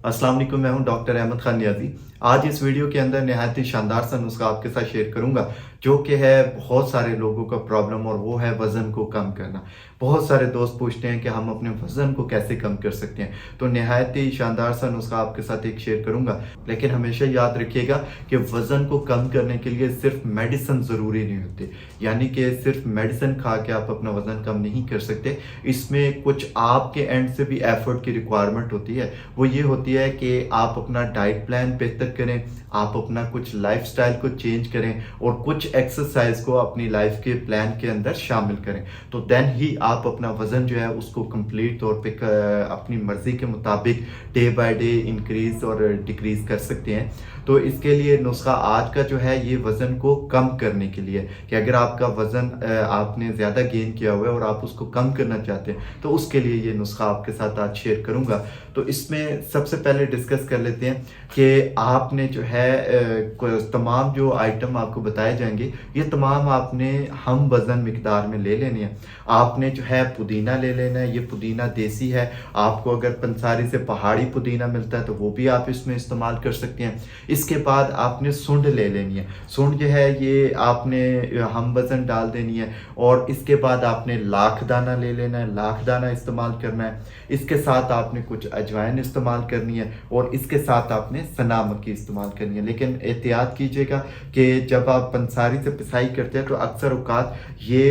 अस्सलाम वालेकुम, मैं हूं डॉक्टर अहमद खान नियाज़ी। आज इस वीडियो के अंदर नहायत ही शानदार सा नुस्खा आपके साथ शेयर करूंगा, जो कि है बहुत सारे लोगों का प्रॉब्लम, और वो है वज़न को कम करना। बहुत सारे दोस्त पूछते हैं कि हम अपने वज़न को कैसे कम कर सकते हैं, तो नहायत ही शानदार सा नुस्खा आपके साथ एक शेयर करूंगा। लेकिन हमेशा याद रखिएगा कि वज़न को कम करने के लिए सिर्फ मेडिसिन ज़रूरी नहीं होती, यानी कि सिर्फ मेडिसिन खा के आप अपना वज़न कम नहीं कर सकते। इसमें कुछ आपके एंड से भी एफर्ट की रिक्वायरमेंट होती है। वो ये होती है कि आप अपना डाइट प्लान बेहतर करें, आप अपना कुछ लाइफस्टाइल को चेंज करें और कुछ एक्सरसाइज को अपनी लाइफ के प्लान के अंदर शामिल करें। तो देन ही आप अपना वज़न जो है उसको कंप्लीट तौर पे अपनी मर्ज़ी के मुताबिक डे बाय डे इंक्रीज और डिक्रीज कर सकते हैं। तो इसके लिए नुस्खा आज का जो है ये वज़न को कम करने के लिए, कि अगर आपका वज़न आपने ज़्यादा गेन किया हुआ है और आप उसको कम करना चाहते हैं, तो उसके लिए ये नुस्खा आपके साथ आज शेयर करूंगा। तो इसमें सबसे पहले डिस्कस कर लेते हैं कि आपने जो है तमाम जो आइटम आपको बताए जाएंगे, ये तमाम आपने हम वज़न मिकदार में ले लेने हैं। आपने जो है पुदीना ले लेना है, ये पुदीना देसी है। आपको अगर पंसारी से पहाड़ी पुदीना मिलता है तो वो भी आप इसमें इस्तेमाल कर सकते हैं। इसके बाद आपने सुंड ले लेनी है। सुंड जो है ये आपने हम वज़न डाल देनी है। और इसके बाद आपने लाख दाना ले लेना है, लाख दाना इस्तेमाल करना है। इसके साथ आपने कुछ अजवाइन इस्तेमाल करनी है और इसके साथ आपने सना मक्की इस्तेमाल करनी है। लेकिन एहतियात कीजिएगा कि जब आप पंसारी से पिसाई करते हैं तो अक्सर औकात ये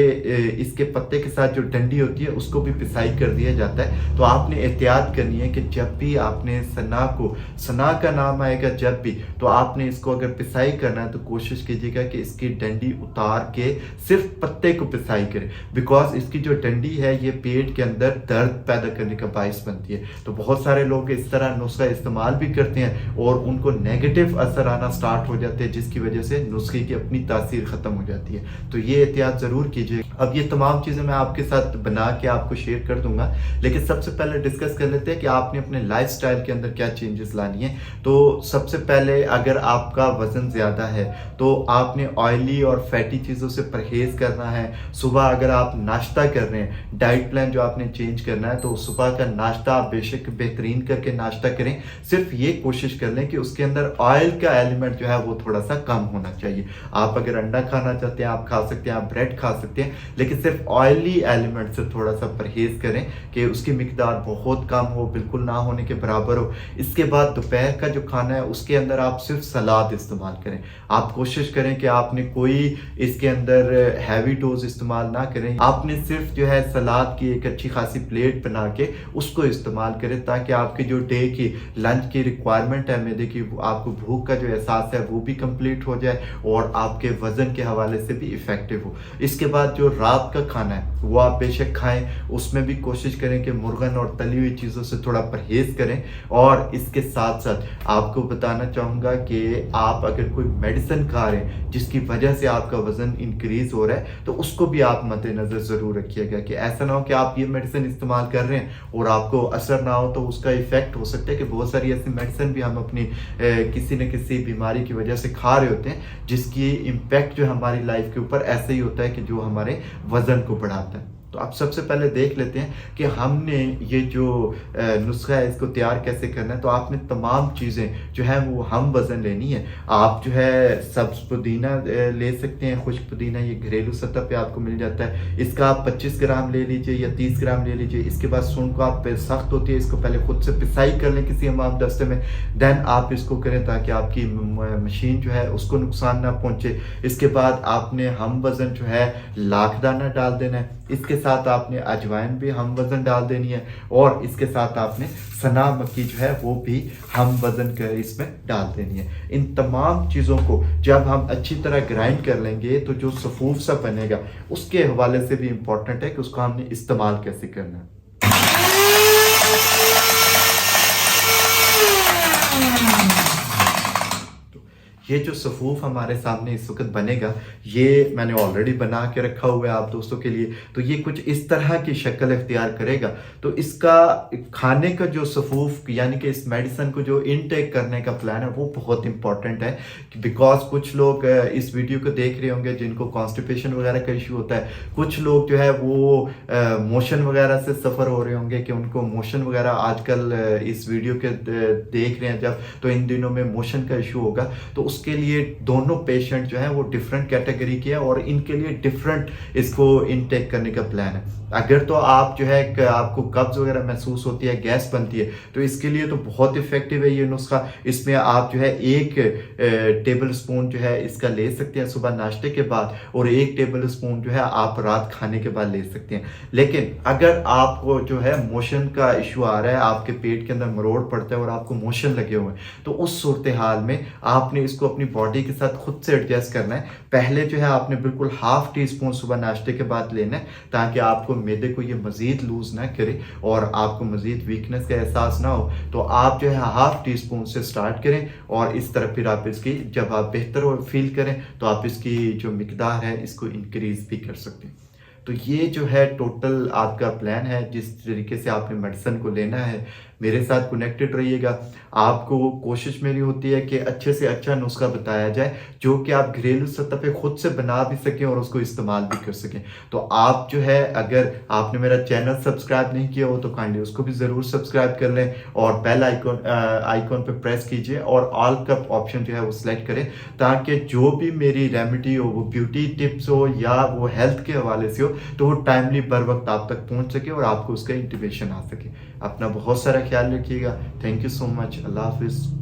इसके पत्ते के साथ जो डंडी होती है उसको भी पिसाई कर दिया जाता है। तो आपने एहतियात करनी है कि जब भी आपने सना का नाम आएगा जब भी, तो आपने इसको अगर पिसाई करना है तो कोशिश कीजिएगा कि इसकी डंडी उतार के सिर्फ पत्ते को पिसाई करें, बिकॉज इसकी जो डंडी है ये पेट के अंदर दर्द पैदा करने का बाइस बनती है। तो बहुत सारे लोग इस तरह नुस्खा इस्तेमाल भी करते हैं और उनको नेगेटिव असर आना स्टार्ट हो जाते हैं, जिसकी वजह से नुस्खे की अपनी तासीर खत्म हो जाती है। तो ये एहतियात जरूर कीजिए। अब ये तमाम चीजें मैं आपके साथ बना के आपको शेयर कर दूंगा, लेकिन सबसे पहले डिस्कस कर लेते हैं कि आपने अपने लाइफस्टाइल के अंदर क्या चेंजेस लानी है। तो सबसे पहले अगर आपका वजन ज्यादा है तो आपने ऑयली और फैटी चीजों से परहेज करना है। सुबह अगर आप नाश्ता कर रहे हैं, डाइट प्लान जो आपने चेंज करना है, तो सुबह का नाश्ता आप बेशक बेहतरीन करके नाश्ता करें। सिर्फ ये कोशिश कर लें कि उसके अंदर ऑयल का एलिमेंट जो है वो थोड़ा सा कम होना चाहिए। आप अगर अंडा खाना चाहते हैं आप खा सकते हैं, आप ब्रेड खा सकते हैं, लेकिन सिर्फ ऑयली एलिमेंट से थोड़ा सा परहेज करें कि उसकी मिकदार बहुत कम हो, बिल्कुल ना होने के बराबर हो। इसके बाद दोपहर का जो खाना है उसके अंदर आप सिर्फ सलाद इस्तेमाल करें। आप कोशिश करें कि आपने कोई इसके अंदर हैवी डोज इस्तेमाल ना करें। आपने सिर्फ जो है सलाद की एक अच्छी खासी प्लेट बना के उसको इस्तेमाल करें, ताकि आपकी जो डे की लंच की रिक्वायरमेंट है मैदे की, आपको भूख का जो एहसास है वो भी कंप्लीट हो जाए और आपके वजन के हवाले से भी इफेक्टिव हो। इसके बाद जो रात का खाना है वो आप बेशक खाएं, उसमें भी कोशिश करें कि मुर्गन और तली हुई चीज़ों से थोड़ा परहेज करें। और इसके साथ साथ आपको बताना चाहूँगा कि आप अगर कोई मेडिसिन खा रहे हैं जिसकी वजह से आपका वजन इंक्रीज हो रहा है, तो उसको भी आप मद्देनजर जरूर रखिएगा कि ऐसा ना हो कि आप ये मेडिसिन इस्तेमाल कर रहे हैं और आपको असर ना हो, तो उसका इफेक्ट हो सकता है कि बहुत सारी ऐसी मेडिसिन भी हम अपनी किसी न किसी बीमारी की वजह से खा रहे होते हैं, जिसकी इम्पैक्ट जो हमारी लाइफ के ऊपर ऐसे ही होता है कि जो हमारे वजन को बढ़ाता है। तो आप सबसे पहले देख लेते हैं कि हमने ये जो नुस्खा है इसको तैयार कैसे करना है। तो आपने तमाम चीज़ें जो है वो हम वज़न लेनी है। आप जो है सब्ज पुदीना ले सकते हैं, खुश्क पुदीना, ये घरेलू सतह पे आपको मिल जाता है। इसका आप 25 ग्राम ले लीजिए या 30 ग्राम ले लीजिए। इसके बाद सुन को आप सख्त होती है, इसको पहले खुद से पिसाई कर लें किसी हमाम दस्ते में, देन आप इसको करें ताकि आपकी मशीन जो है उसको नुकसान ना पहुँचे। इसके बाद आपने हम वज़न जो है लाख दाना डाल देना है। इसके साथ आपने अजवाइन भी हम वज़न डाल देनी है और इसके साथ आपने सना मक्की जो है वो भी हम वज़न कर इसमें डाल देनी है। इन तमाम चीज़ों को जब हम अच्छी तरह ग्राइंड कर लेंगे तो जो सफूफ सा बनेगा, उसके हवाले से भी इम्पोर्टेंट है कि उसको हमने इस्तेमाल कैसे करना है। یہ جو صفوف ہمارے سامنے اس وقت بنے گا، یہ میں نے آلریڈی بنا کے رکھا ہوا ہے آپ دوستوں کے لیے، تو یہ کچھ اس طرح کی شکل اختیار کرے گا۔ تو اس کا کھانے کا جو صفوف یعنی کہ اس میڈیسن کو جو انٹیک کرنے کا پلان ہے وہ بہت امپورٹنٹ ہے، بیکاز کچھ لوگ اس ویڈیو کو دیکھ رہے ہوں گے جن کو کانسٹیپیشن وغیرہ کا ایشو ہوتا ہے، کچھ لوگ جو ہے وہ موشن وغیرہ سے سفر ہو رہے ہوں گے کہ ان کو موشن وغیرہ آج کل اس ویڈیو کے دیکھ رہے ہیں جب، تو ان دنوں میں موشن کا ایشو ہوگا، تو اس کے لیے دونوں پیشنٹ جو ہیں وہ ڈفرینٹ کیٹیگری کے ہیں اور ان کے لیے ڈفرینٹ اس کو انٹیک کرنے کا پلان ہے۔ اگر تو آپ جو ہے آپ کو قبض وغیرہ محسوس ہوتی ہے، گیس بنتی ہے، تو اس کے لیے تو بہت افیکٹو ہے یہ نسخہ۔ اس میں آپ جو ہے 1 ٹیبل سپون جو ہے اس کا لے سکتے ہیں صبح ناشتے کے بعد، اور 1 ٹیبل سپون جو ہے آپ رات کھانے کے بعد لے سکتے ہیں۔ لیکن اگر آپ کو جو ہے موشن کا ایشو آ رہا ہے، آپ کے پیٹ کے اندر مروڑ پڑتا ہے اور آپ کو موشن لگے ہوئے ہیں، تو اس صورتحال میں آپ نے اس کو اپنی باڈی کے ساتھ خود سے ایڈجسٹ کرنا ہے۔ پہلے جو ہے آپ نے بالکل ½ ٹی اسپون صبح ناشتے کے بعد لینا ہے، تاکہ آپ کو معدے کو یہ مزید لوز نہ کرے اور آپ کو مزید ویکنس کا احساس نہ ہو۔ تو آپ جو ہے ½ ٹی اسپون سے سٹارٹ کریں، اور اس طرح پھر آپ اس کی جب آپ بہتر فیل کریں تو آپ اس کی جو مقدار ہے اس کو انکریز بھی کر سکتے ہیں۔ تو یہ جو ہے ٹوٹل آپ کا پلان ہے، جس طریقے سے آپ نے میڈیسن کو لینا ہے۔ میرے ساتھ کنیکٹڈ رہیے گا۔ آپ کو کوشش میری ہوتی ہے کہ اچھے سے اچھا نسخہ بتایا جائے جو کہ آپ گھریلو سطح پہ خود سے بنا بھی سکیں اور اس کو استعمال بھی کر سکیں۔ تو آپ جو ہے اگر آپ نے میرا چینل سبسکرائب نہیں کیا ہو تو کائنڈلی اس کو بھی ضرور سبسکرائب کر لیں، اور بیل آئیکن پہ پریس کیجئے اور آل کا آپشن جو ہے وہ سلیکٹ کریں، تاکہ جو بھی میری ریمیڈی ہو، وہ بیوٹی ٹپس ہو یا وہ ہیلتھ کے حوالے سے ہو، تو وہ ٹائملی بر وقت آپ تک پہنچ سکے اور آپ کو اس کا انٹیمیشن آ سکے۔ اپنا بہت سارا خیال رکھیے گا۔ تھینک یو سو مچ۔ اللہ حافظ۔